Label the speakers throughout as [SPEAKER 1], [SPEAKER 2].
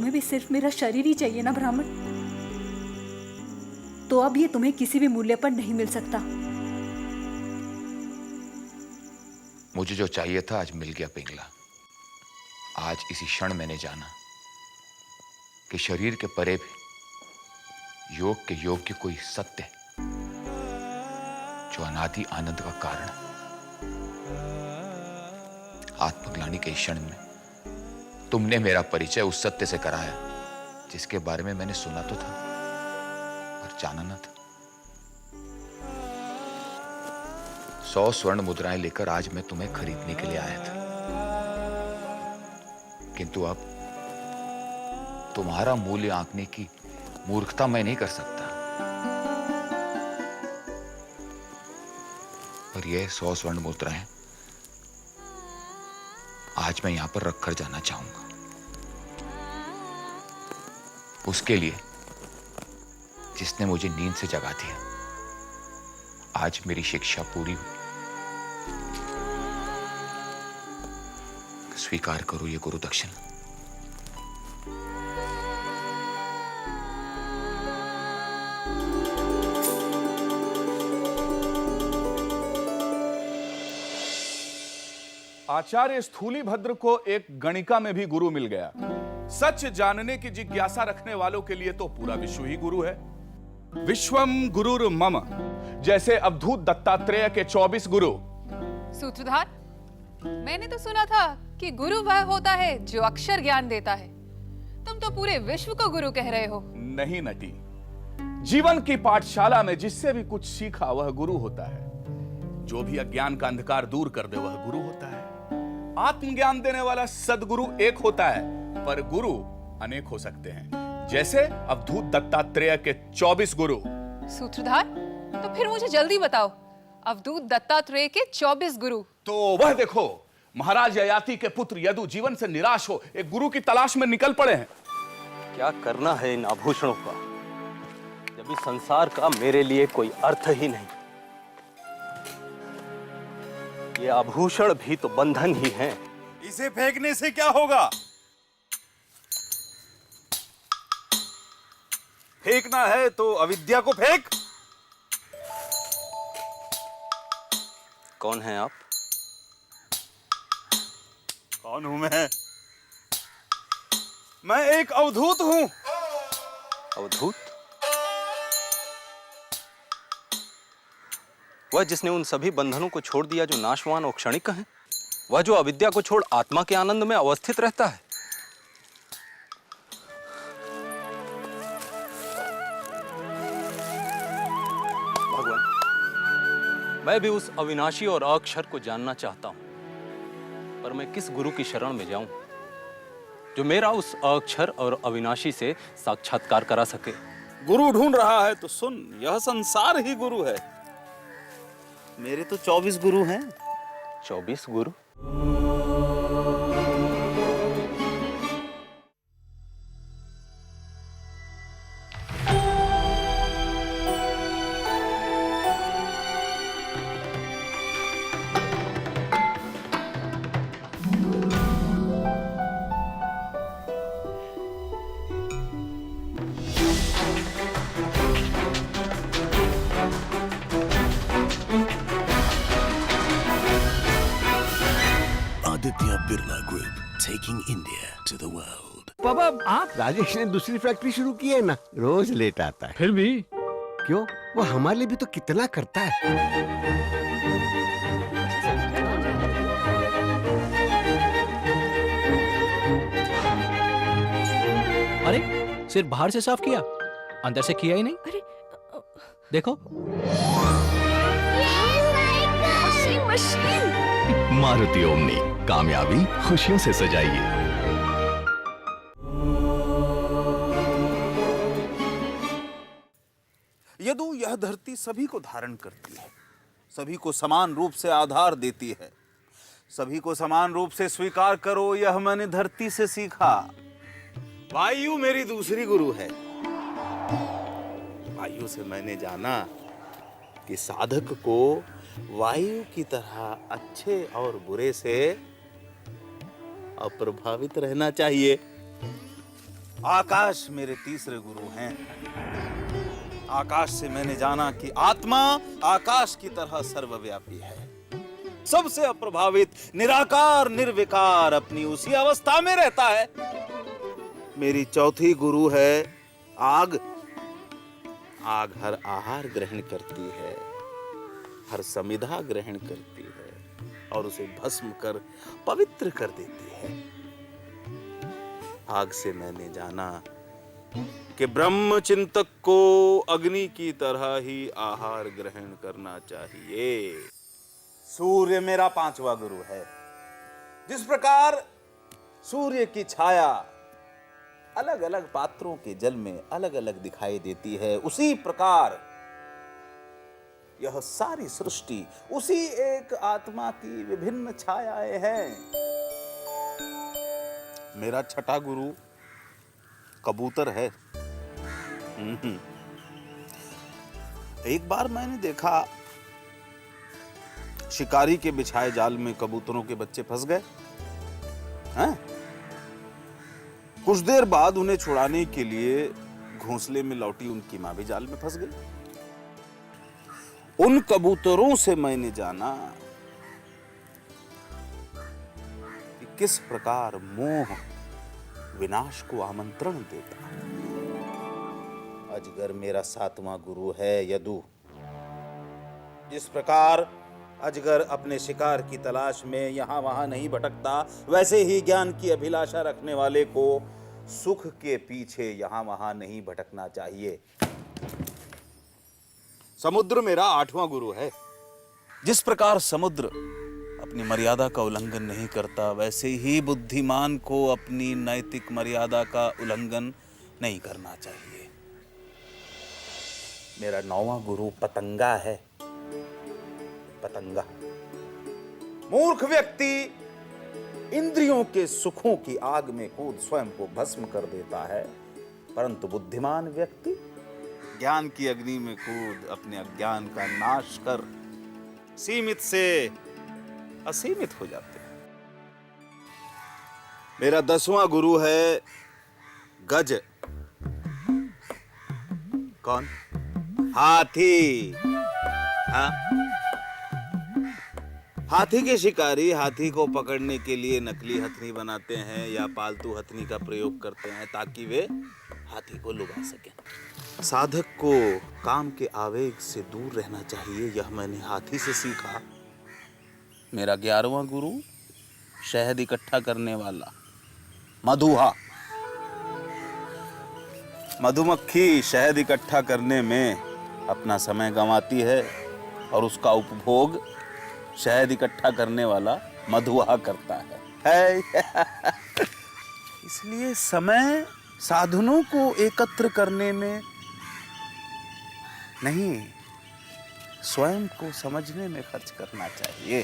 [SPEAKER 1] तुम्हें भी सिर्फ मेरा शरीर ही चाहिए ना ब्राह्मण? तो अब ये तुम्हें किसी भी मूल्य पर नहीं मिल सकता।
[SPEAKER 2] मुझे जो चाहिए था आज मिल गया पिंगला। आज इसी क्षण मैंने जाना कि शरीर के परे भी योग के योग्य कोई सत्य है जो अनादि आनंद का कारण है। आत्मग्लानि के क्षण में तुमने मेरा परिचय उस सत्य से कराया जिसके बारे में मैंने सुना तो था पर जाना न था। 100 स्वर्ण मुद्राएं लेकर आज मैं तुम्हें खरीदने के लिए आया था, किंतु अब तुम्हारा मूल्य आंकने की मूर्खता मैं नहीं कर सकता। पर यह 100 स्वर्ण मुद्राएं आज मैं यहां पर रखकर जाना चाहूंगा। उसके लिए जिसने मुझे नींद से जगा दिया। आज मेरी शिक्षा पूरी हुई। स्वीकार करो ये गुरु दक्षिणा।
[SPEAKER 3] आचार्य स्थूलीभद्र को एक गणिका में भी गुरु मिल गया। सच जानने की जिज्ञासा रखने वालों के लिए तो पूरा विश्व ही गुरु है। विश्वम गुरुर मम, जैसे अवधूत दत्तात्रेय के 24 गुरु।
[SPEAKER 4] सूत्रधार, मैंने तो सुना था कि गुरु वह होता है जो अक्षर ज्ञान देता है। तुम तो पूरे विश्व को गुरु कह रहे हो।
[SPEAKER 3] नहीं नटी, जीवन की पाठशाला में जिससे भी कुछ सीखा वह गुरु होता है। जो भी अज्ञान का अंधकार दूर कर दे वह गुरु होता है। आत्मज्ञान देने वाला सदगुरु एक होता है, पर गुरु अनेक हो सकते हैं, जैसे अवधूत दत्तात्रेय के 24 गुरु।
[SPEAKER 4] सूत्रधार, तो फिर मुझे जल्दी बताओ, अवधूत दत्तात्रेय के 24 गुरु।
[SPEAKER 3] तो वह देखो, महाराज ययाति के पुत्र यदु जीवन से निराश हो एक गुरु की तलाश में निकल पड़े हैं।
[SPEAKER 5] क्या करना है इन आभूषणों का, जब इस संसार का मेरे लिए कोई अर्थ ही नहीं। ये आभूषण भी तो बंधन ही हैं।
[SPEAKER 6] इसे फेंकने से क्या होगा? फेंकना है तो अविद्या को फेंक।
[SPEAKER 5] कौन है आप?
[SPEAKER 6] कौन हूं मैं? मैं एक अवधूत हूं।
[SPEAKER 5] अवधूत? वह जिसने उन सभी बंधनों को छोड़ दिया जो नाशवान और क्षणिक हैं? वह जो अविद्या को छोड़ आत्मा के आनंद में अवस्थित रहता है? भगवान, मैं भी उस अविनाशी और अक्षर को जानना चाहता हूं, पर मैं किस गुरु की शरण में जाऊं जो मेरा उस अक्षर और अविनाशी से साक्षात्कार करा सके?
[SPEAKER 6] गुरु ढूंढ रहा है तो सुन, यह संसार ही गुरु है। मेरे तो 24 गुरु हैं।
[SPEAKER 5] 24 गुरु?
[SPEAKER 7] Aditya Birla Group, taking India to the world.
[SPEAKER 8] पापा, आप? राजेश ने दूसरी फैक्ट्री शुरू की है ना, रोज लेट आता है। फिर भी क्यों? वो हमारे लिए भी तो कितना करता है।
[SPEAKER 9] अरे, सिर्फ बाहर से साफ किया, अंदर से किया ही नहीं।
[SPEAKER 1] अरे
[SPEAKER 9] देखो,
[SPEAKER 1] मशीन।
[SPEAKER 7] मारुति ओमनी, कामयाबी खुशियों से सजाइए।
[SPEAKER 6] यदु, यह धरती सभी को धारण करती है, सभी को समान रूप से आधार देती है। सभी को समान रूप से स्वीकार करो, यह मैंने धरती से सीखा। वायु मेरी दूसरी गुरु है। वायु से मैंने जाना कि साधक को वायु की तरह अच्छे और बुरे से अप्रभावित रहना चाहिए। आकाश मेरे तीसरे गुरु हैं। आकाश से मैंने जाना कि आत्मा आकाश की तरह सर्वव्यापी है, सबसे अप्रभावित, निराकार निर्विकार अपनी उसी अवस्था में रहता है। मेरी चौथी गुरु है आग। आग हर आहार ग्रहण करती है, हर समिधा ग्रहण करती है और उसे भस्म कर पवित्र कर देती है। आग से मैंने जाना कि ब्रह्म चिंतक को अग्नि की तरह ही आहार ग्रहण करना चाहिए। सूर्य मेरा पांचवा गुरु है। जिस प्रकार सूर्य की छाया अलग अलग पात्रों के जल में अलग अलग दिखाई देती है, उसी प्रकार यह सारी सृष्टि उसी एक आत्मा की विभिन्न छायाएं हैं। मेरा छठा गुरु कबूतर है। एक बार मैंने देखा शिकारी के बिछाए जाल में कबूतरों के बच्चे फंस गए हैं। कुछ देर बाद उन्हें छुड़ाने के लिए घोंसले में लौटी उनकी मां भी जाल में फंस गई। उन कबूतरों से मैंने जाना कि किस प्रकार मोह विनाश को आमंत्रण देता है। अजगर मेरा सातवां गुरु है यदु। जिस प्रकार अजगर अपने शिकार की तलाश में यहां वहां नहीं भटकता, वैसे ही ज्ञान की अभिलाषा रखने वाले को सुख के पीछे यहां वहां नहीं भटकना चाहिए। समुद्र मेरा आठवां गुरु है। जिस प्रकार समुद्र अपनी मर्यादा का उल्लंघन नहीं करता, वैसे ही बुद्धिमान को अपनी नैतिक मर्यादा का उल्लंघन नहीं करना चाहिए। मेरा नौवां गुरु पतंगा है। पतंगा मूर्ख व्यक्ति इंद्रियों के सुखों की आग में कूद स्वयं को भस्म कर देता है, परंतु बुद्धिमान व्यक्ति ज्ञान की अग्नि में कूद अपने अज्ञान का नाश कर सीमित से असीमित हो जाते हैं। मेरा 10वां गुरु है गज। कौन? हाथी। हाँ? हाथी के शिकारी हाथी को पकड़ने के लिए नकली हथनी बनाते हैं या पालतू हथनी का प्रयोग करते हैं ताकि वे हाथी को लुभा सकें। साधक को काम के आवेग से दूर रहना चाहिए, यह मैंने हाथी से सीखा। मेरा 11वां गुरु शहद इकट्ठा करने वाला मधुहा। मधुमक्खी शहद इकट्ठा करने में अपना समय गंवाती है और उसका उपभोग शहद इकट्ठा करने वाला मधुहा करता है। इसलिए समय साधनों को एकत्र करने में नहीं, स्वयं को समझने में खर्च करना चाहिए।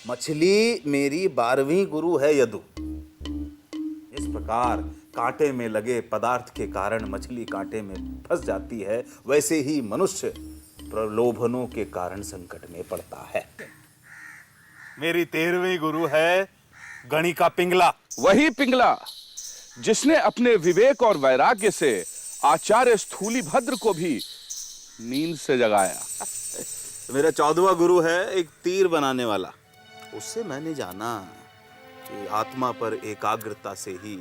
[SPEAKER 6] मछली मेरी 12वीं गुरु है यदु। इस प्रकार कांटे में लगे पदार्थ के कारण मछली कांटे में फंस जाती है, वैसे ही मनुष्य प्रलोभनों के कारण संकट में पड़ता है। मेरी 13वीं गुरु है गणिका पिंगला।
[SPEAKER 3] वही पिंगला जिसने अपने विवेक और वैराग्य से आचार्य स्थूलीभद्र को भी नींद से जगाया।
[SPEAKER 6] मेरा 14वां गुरु है एक तीर बनाने वाला। उससे मैंने जाना कि आत्मा पर एकाग्रता से ही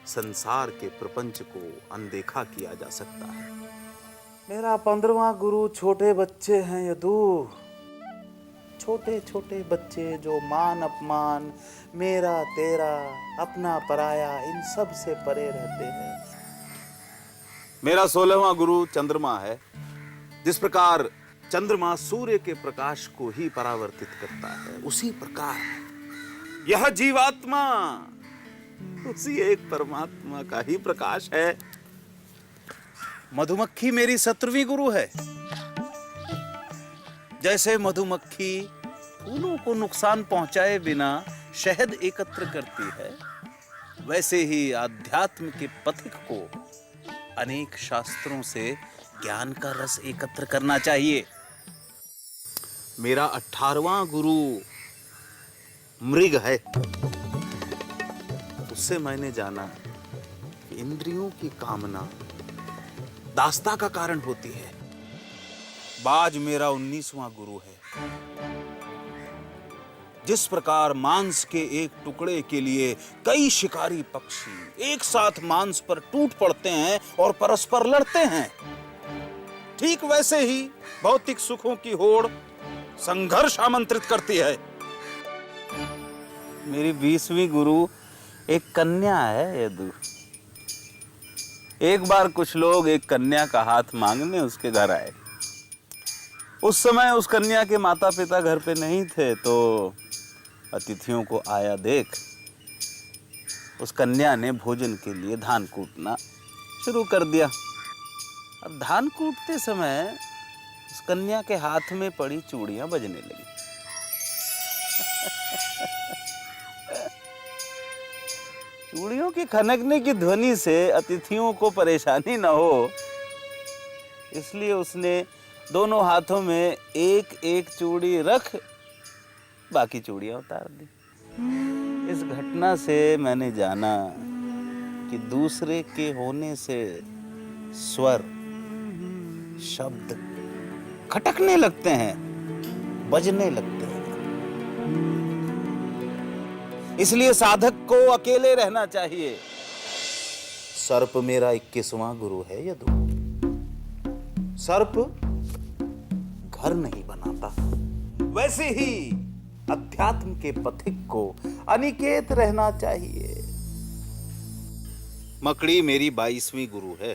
[SPEAKER 6] संसार के प्रपंच को अनदेखा किया जा सकता है। मेरा 15वां गुरु छोटे बच्चे हैं यदु। छोटे छोटे बच्चे जो मान अपमान, मेरा तेरा, अपना पराया, इन सब से परे रहते हैं। मेरा 16वां गुरु चंद्रमा है। जिस प्रकार चंद्रमा सूर्य के प्रकाश को ही परावर्तित करता है, उसी प्रकार यह जीवात्मा उसी एक परमात्मा का ही प्रकाश है। मधुमक्खी मेरी 17वीं गुरु है। जैसे मधुमक्खी फूलों को नुकसान पहुंचाए बिना शहद एकत्र करती है, वैसे ही आध्यात्म के पथिक को अनेक शास्त्रों से ज्ञान का रस एकत्र करना चाहिए। मेरा 18वां गुरु मृग है। उससे मैंने जाना इंद्रियों की कामना दास्ता का कारण होती है। बाज मेरा 19वां गुरु है। जिस प्रकार मांस के एक टुकड़े के लिए कई शिकारी पक्षी एक साथ मांस पर टूट पड़ते हैं और परस्पर लड़ते हैं, ठीक वैसे ही भौतिक सुखों की होड़ संघर्ष आमंत्रित करती है। मेरी 20वीं गुरु एक कन्या है यदु। एक बार कुछ लोग एक कन्या का हाथ मांगने उसके घर आए। उस समय उस कन्या के माता पिता घर पे नहीं थे, तो अतिथियों को आया देख उस कन्या ने भोजन के लिए धान कूटना शुरू कर दिया। अब धान कूटते समय उस कन्या के हाथ में पड़ी चूड़ियां बजने लगी। चूड़ियों की खनकने की ध्वनि से अतिथियों को परेशानी न हो, इसलिए उसने दोनों हाथों में एक एक चूड़ी रख बाकी चूड़ियां उतार दी। इस घटना से मैंने जाना कि दूसरे के होने से स्वर शब्द खटकने लगते हैं, बजने लगते हैं। इसलिए साधक को अकेले रहना चाहिए। सर्प मेरा 21वां गुरु है यदु। सर्प घर नहीं बनाता, वैसे ही अध्यात्म के पथिक को अनिकेत रहना चाहिए। मकड़ी मेरी 22वीं गुरु है।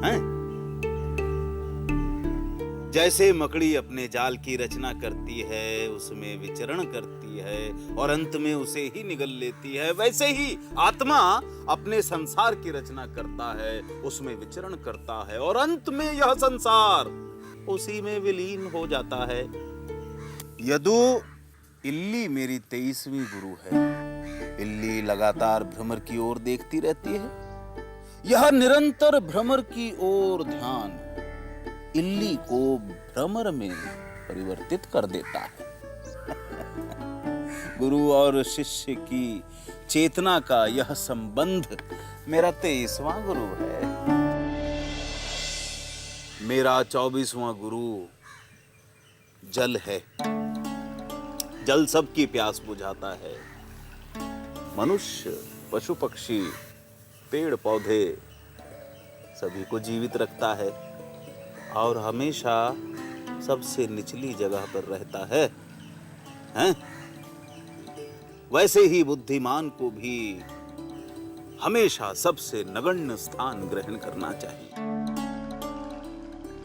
[SPEAKER 6] हैं? जैसे मकड़ी अपने जाल की रचना करती है, उसमें विचरण करती है और अंत में उसे ही निगल लेती है, वैसे ही आत्मा अपने संसार की रचना करता है, उसमें विचरण करता है और अंत में यह संसार उसी में विलीन हो जाता है। यदु इल्ली मेरी 23वीं गुरु है। इल्ली लगातार भ्रमर की ओर देखती रहती है। यह निरंतर भ्रमर की ओर ध्यान इल्ली को भ्रमर में परिवर्तित कर देता है। गुरु और शिष्य की चेतना का यह संबंध मेरा 23वां गुरु है। मेरा 24वां गुरु जल है। जल सबकी प्यास बुझाता है। मनुष्य, पशु पक्षी, पेड़ पौधे सभी को जीवित रखता है और हमेशा सबसे निचली जगह पर रहता है, हैं? वैसे ही बुद्धिमान को भी हमेशा सबसे नगण्य स्थान ग्रहण करना चाहिए।